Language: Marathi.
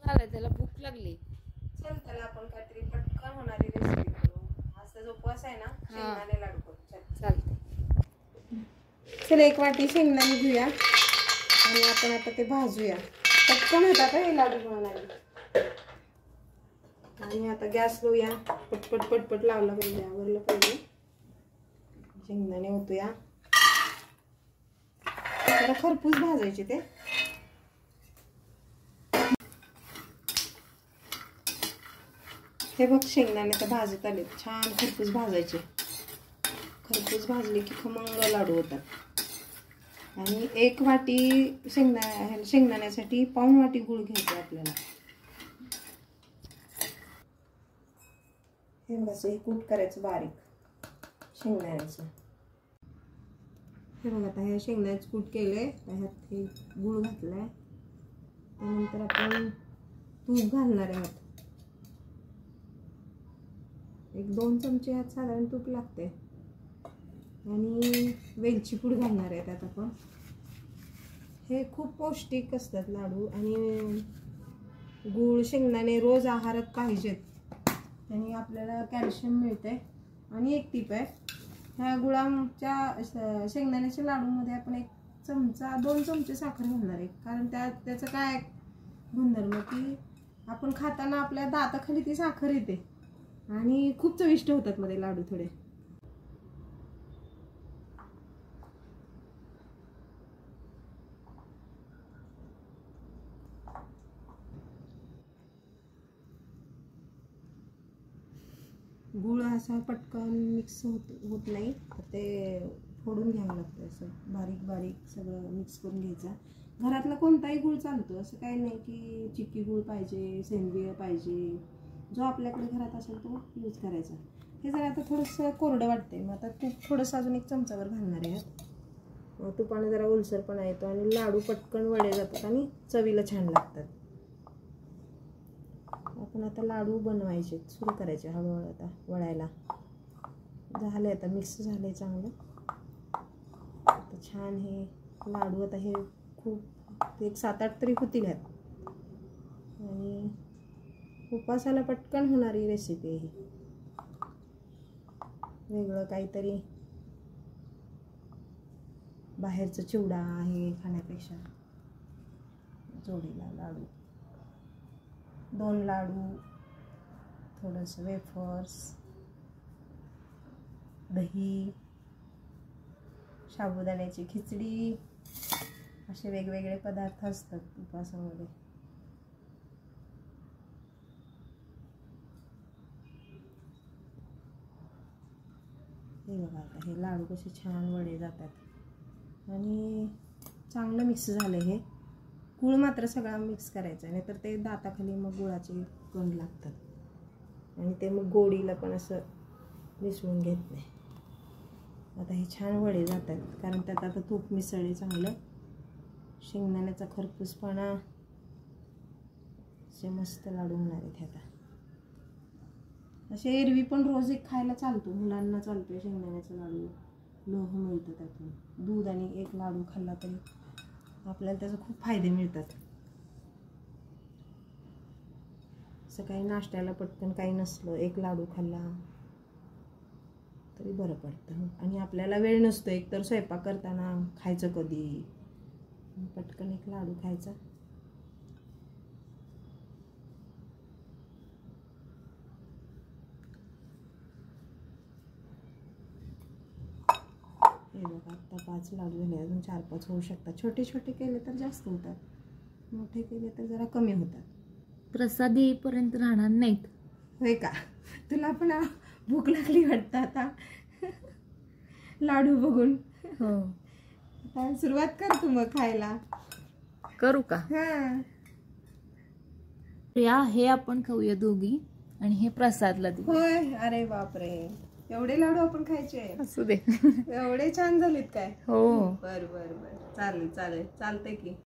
आलाय त्याला भूक लागली. चल त्याला आपण काहीतरी पटकन होणारी रेसिपी करू. आज तर उपवास आहे ना, शेंगदाणे लाडू करू. चल चालते. चल एक वाटी शेंगदाणे घेऊया आणि आपण आता ते भाजूया. पटकन होतात हे लाडू बनवणारे. आणि आता गॅस लावूया. पटपट पटपट लावला पाहिजे, आवरलं पाहिजे. शेंगदाणे होतूया. जरा खरपूस भाजायचे ते. हे बघ शेंगदाणे तर भाजत आले, छान खरपूस भाजायचे. खरपूस भाजले की खमंग लाडू होतात. आणि एक वाटी शेंगदाण्यासाठी पाऊण वाटी गूळ घ्यायचा आपल्याला. हे बघा हे कूट करायचं बारीक शेंगदाण्याचं. हे बघा आता हे शेंगदाण्याचं कूट केलंय, ह्यात हे गूळ घातलाय. त्यानंतर आपण तूप घालणार आहोत. 1-2 चमचे ह्यात साधारण तूप लागते. आणि वेलची पूड घालणार आहे त्यात आपण. हे खूप पौष्टिक असतात लाडू आणि गूळ शेंगदाणे रोज आहारात पाहिजेत. त्यांनी आपल्याला कॅल्शियम मिळते. आणि एक टीप आहे, ह्या गुळाच्या शेंगदाण्याच्या लाडूमध्ये आपण 2 चमचे साखर घालणार आहे. कारण त्याचं काय गुणधर्म की आपण खाताना आपल्या दाताखाली ती साखर येते आणि खूप चविष्ट होतात मध्ये लाडू थोडे. गूळ असा पटकन मिक्स होत नाही, तर ते फोडून घ्यावं लागतं. असं बारीक बारीक सगळं मिक्स करून घ्यायचा. घरातला कोणताही गूळ चालतो, असं काही नाही की चिक्की गूळ पाहिजे, सेंद्रिय पाहिजे. जो आपल्याकडे घरात असेल तो यूज करायचा. हे जर आता थोडंसं कोरडं वाटतंय, मग आता तूप थोडंसं अजून 1 चमचावर घालणार आहे. तुपाने जरा ओलसरपणा येतो आणि लाडू पटकन वळे जातात आणि चवीला छान लागतात. आपण आता लाडू बनवायचे सुरू करायचे हळूहळू. आता वळायला झाले, आता मिक्स झाले चांगलं. आता छान हे लाडू आता हे खूप 7-8 तरी होतील ह्यात. आणि उपवासाला पटकन होणारी रेसिपी आहे ही. वेगळं काहीतरी बाहेरचं चिवडा आहे खाण्यापेक्षा जोडीला लाडू, 2 लाडू, थोडंसं वेफर्स, दही, साबुदाण्याची खिचडी, असे वेगवेगळे पदार्थ असतात उपवासामध्ये. हे बघा आता हे लाडू कसे छान वडे जातात आणि चांगलं मिक्स झालं. हे गूळ मात्र सगळा मिक्स करायचा, नाही तर ते दाताखाली मग गुळाचे कण लागतात आणि ते मग गोडीला पण असं मिसळून घेत नाही. आता हे छान वडे जातात कारण त्यात आता तूप मिसळले चांगलं. शेंगदाण्याचा खरपूसपणा, असे मस्त लाडू होणार आहेत आता. असे एरवी पण रोज एक खायला चालतो, मुलांना चालतो शेंगदाण्याचा लाडू. लोह मिळतं त्यातून. दूध आणि 1 लाडू खाल्ला तरी आपल्याला त्याचे खूप फायदे मिळतात. सकाळी नाश्त्याला पटकन काही नसलं, 1 लाडू खाल्ला तरी बरं पडतं. आणि आपल्याला वेळ नसतो, एकतर स्वयंपाक करताना खायचं कधी, पटकन 1 लाडू खायचा. हे बघा आता 5 लाडू झाले, अजून 4-5 होऊ शकतात. छोटे छोटे केले तर जास्त होतात, मोठे केले तर जरा कमी होतात. प्रसाद येईपर्यंत राहणार नाहीत. होय का? तुला पण भूक लागली वाटतं आता लाडू बघून. हो, आता सुरुवात कर तू मग खायला. करू का? हां, प्रिया हे आपण खाऊया दोघी आणि हे प्रसादला देऊ. होय. अरे बापरे, एवढे लाडू आपण खायचे? असू दे. एवढे छान झालेत काय? हो. बर बर बर, चालेल चालेल, चालतंय की.